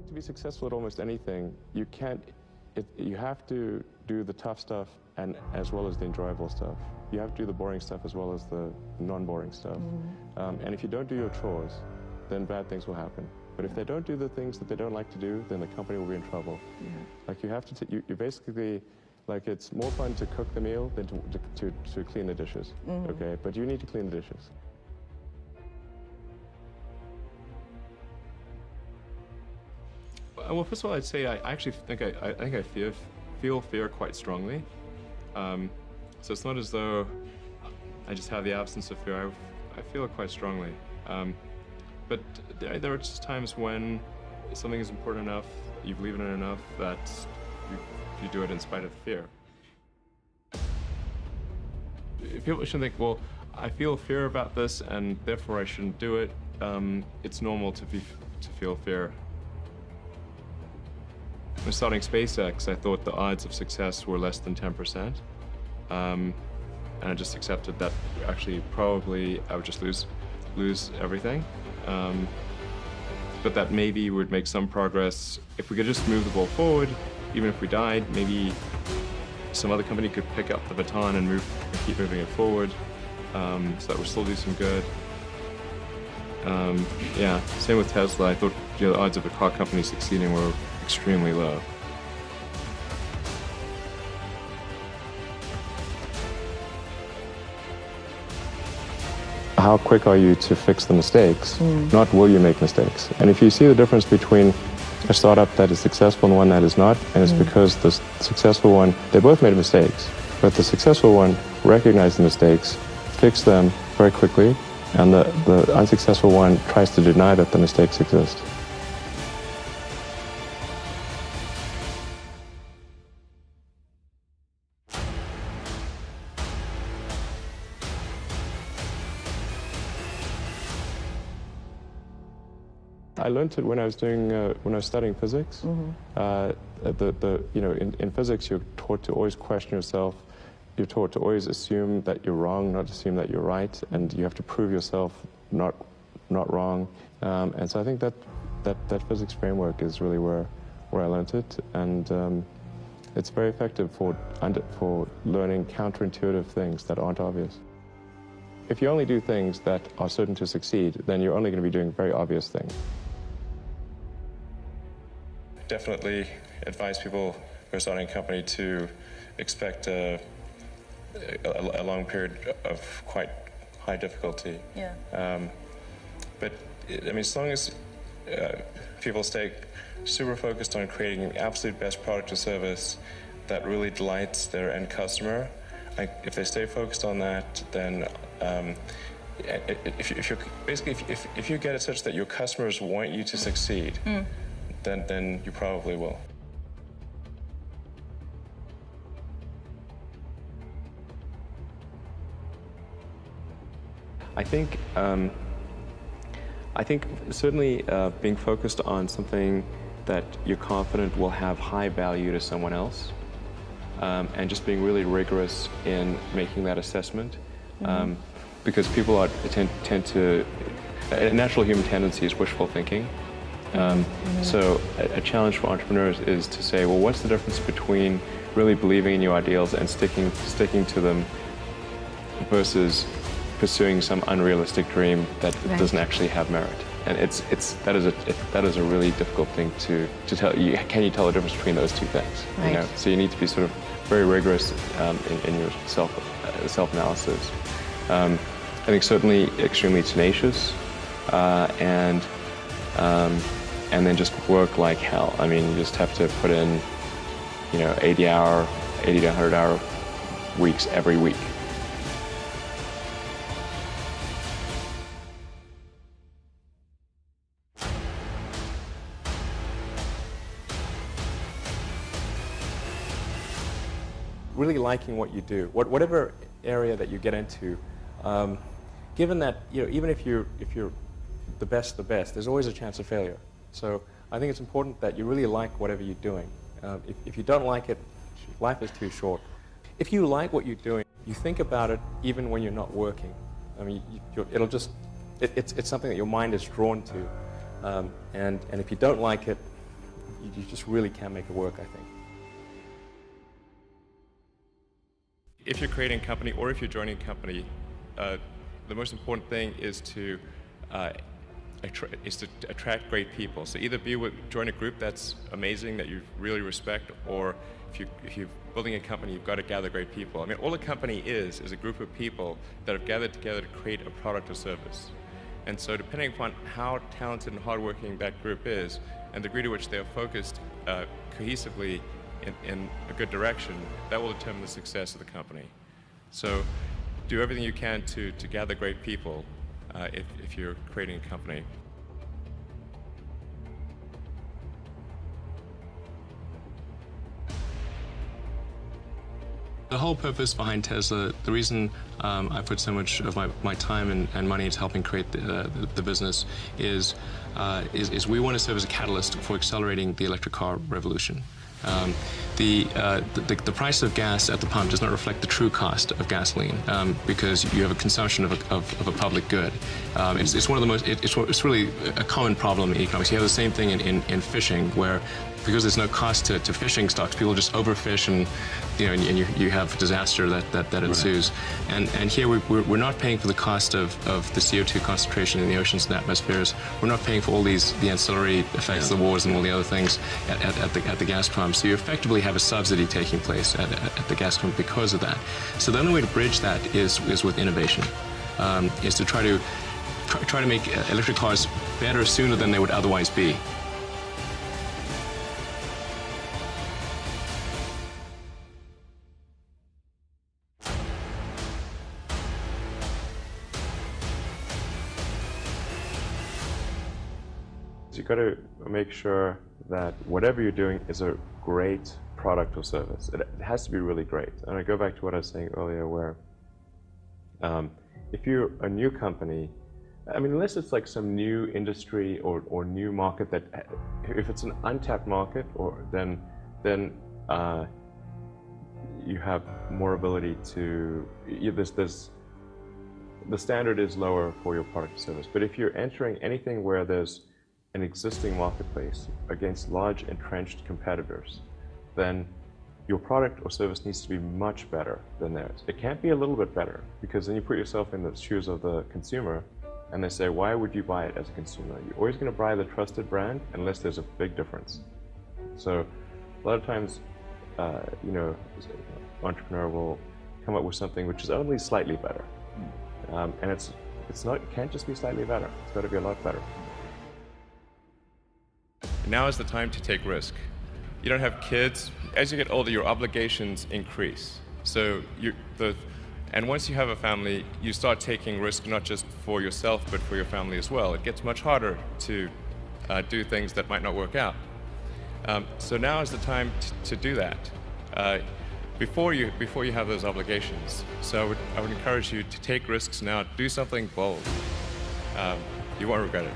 To be successful at almost anything, you have to do the tough stuff and as well as the enjoyable stuff. You have to do the boring stuff as well as the non-boring stuff. And if you don't do your chores, then bad things will happen. But if they don't do the things that they don't like to do, then the company will be in trouble. Like you have to, you basically, like it's more fun to cook the meal than to clean the dishes, okay? But you need to clean the dishes. Well, first of all, I'd say I actually think I feel fear quite strongly. So it's not as though I just have the absence of fear. I feel it quite strongly. But there are just times when something is important enough, you believe in it enough, that you do it in spite of the fear. People shouldn't think, well, I feel fear about this and therefore I shouldn't do it. It's normal to feel fear. When starting SpaceX, I thought the odds of success were less than 10%. And I just accepted that actually probably I would just lose everything. But that maybe would make some progress. If we could just move the ball forward, even if we died, maybe some other company could pick up the baton and keep moving it forward, so that would still do some good. Yeah, same with Tesla. I thought the odds of a car company succeeding were extremely low. How quick are you to fix the mistakes, not will you make mistakes? And if you see the difference between a startup that is successful and one that is not, and it's because the successful one, they both made mistakes, but the successful one recognized the mistakes, fixed them very quickly, and the unsuccessful one tries to deny that the mistakes exist. I learned it when I was studying physics. In physics, you're taught to always question yourself. You're taught to always assume that you're wrong, not assume that you're right, and you have to prove yourself not wrong. And so I think that physics framework is really where I learned it, and it's very effective for learning counterintuitive things that aren't obvious. If you only do things that are certain to succeed, then you're only going to be doing very obvious things. Definitely advise people who are starting a company to expect a long period of quite high difficulty. Yeah. But I mean, as long as people stay super focused on creating the absolute best product or service that really delights their end customer, if they stay focused on that, then if you get it such that your customers want you to succeed, then you probably will. I think certainly being focused on something that you're confident will have high value to someone else, and just being really rigorous in making that assessment, because people tend to, a natural human tendency is wishful thinking. So a challenge for entrepreneurs is to say, well, what's the difference between really believing in your ideals and sticking to them versus pursuing some unrealistic dream that doesn't actually have merit? And that is a really difficult thing to tell. Can you tell the difference between those two things? Right. You know? So you need to be sort of very rigorous in your self-analysis. I think certainly extremely tenacious, and then just work like hell. I mean, you just have to put in, 80 to 100 hour weeks every week. Really liking what you do, whatever area that you get into, given that even if you're the best, there's always a chance of failure. So I think it's important that you really like whatever you're doing. If you don't like it, life is too short. If you like what you're doing, you think about it even when you're not working. I mean, it's something that your mind is drawn to, and if you don't like it, you just really can make it work, I think. If you're creating a company or if you're joining a company, the most important thing is to attract great people. So either join a group that's amazing, that you really respect, or if you're building a company, you've got to gather great people. I mean, all a company is a group of people that have gathered together to create a product or service. And so depending upon how talented and hardworking that group is, and the degree to which they are focused cohesively in a good direction, that will determine the success of the company. So do everything you can to gather great people if you're creating a company. The whole purpose behind Tesla, the reason I put so much of my time and money into helping create the business is we want to serve as a catalyst for accelerating the electric car revolution. The price of gas at the pump does not reflect the true cost of gasoline because you have a consumption of a public good. It's one of the most, it's really a common problem in economics. You have the same thing in fishing, where because there's no cost to fishing stocks, people just overfish, and you have disaster that ensues. Right. And here we're not paying for the cost of the CO2 concentration in the oceans and atmospheres. We're not paying for all the ancillary effects, the wars and all the other things at the gas pump. So you effectively have a subsidy taking place at the gas pump because of that. So the only way to bridge that is with innovation, is to try to make electric cars better sooner than they would otherwise be. You've got to make sure that whatever you're doing is a great product or service. It has to be really great. And I go back to what I was saying earlier, where if you're a new company, I mean, unless it's like some new industry or new market that, if it's an untapped market, then you have more ability to, the standard is lower for your product or service. But if you're entering anything where there's an existing marketplace against large entrenched competitors, then your product or service needs to be much better than theirs. It can't be a little bit better, because then you put yourself in the shoes of the consumer and they say, why would you buy it as a consumer? You're always going to buy the trusted brand unless there's a big difference. So a lot of times, an entrepreneur will come up with something which is only slightly better. And it can't just be slightly better. It's got to be a lot better. Now is the time to take risk. You don't have kids. As you get older, your obligations increase. So and once you have a family, you start taking risk not just for yourself, but for your family as well. It gets much harder to do things that might not work out. So now is the time to do that before you have those obligations. So I would encourage you to take risks now. Do something bold. You won't regret it.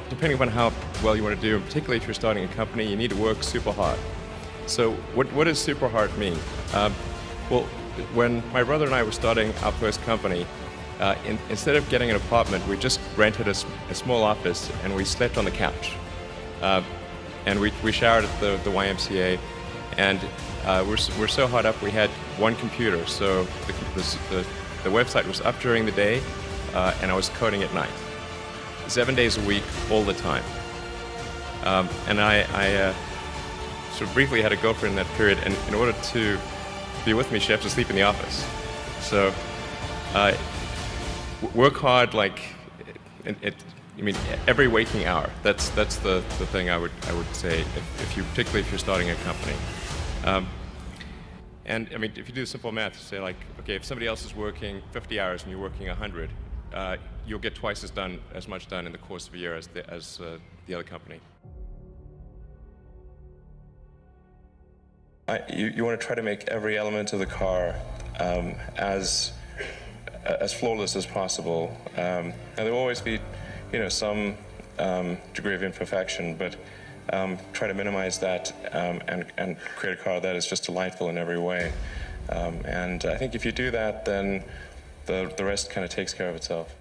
Depending upon how well you want to do, particularly if you're starting a company, you need to work super hard. So what does super hard mean? Well, when my brother and I were starting our first company, instead of getting an apartment, we just rented a small office and we slept on the couch. And we showered at the YMCA, and we're so hard up we had one computer. So the website was up during the day, and I was coding at night. 7 days a week, all the time. And I sort of briefly had a girlfriend in that period, and in order to be with me, she had to sleep in the office. So work hard, like every waking hour. That's the thing I would say, particularly if you're starting a company. And I mean, if you do simple math, you say like, okay, if somebody else is working 50 hours and you're working 100, you'll get twice as much done in the course of a year as the other company. You want to try to make every element of the car as flawless as possible. And there will always be, some degree of imperfection, but try to minimize that and create a car that is just delightful in every way. And I think if you do that, then the rest kind of takes care of itself.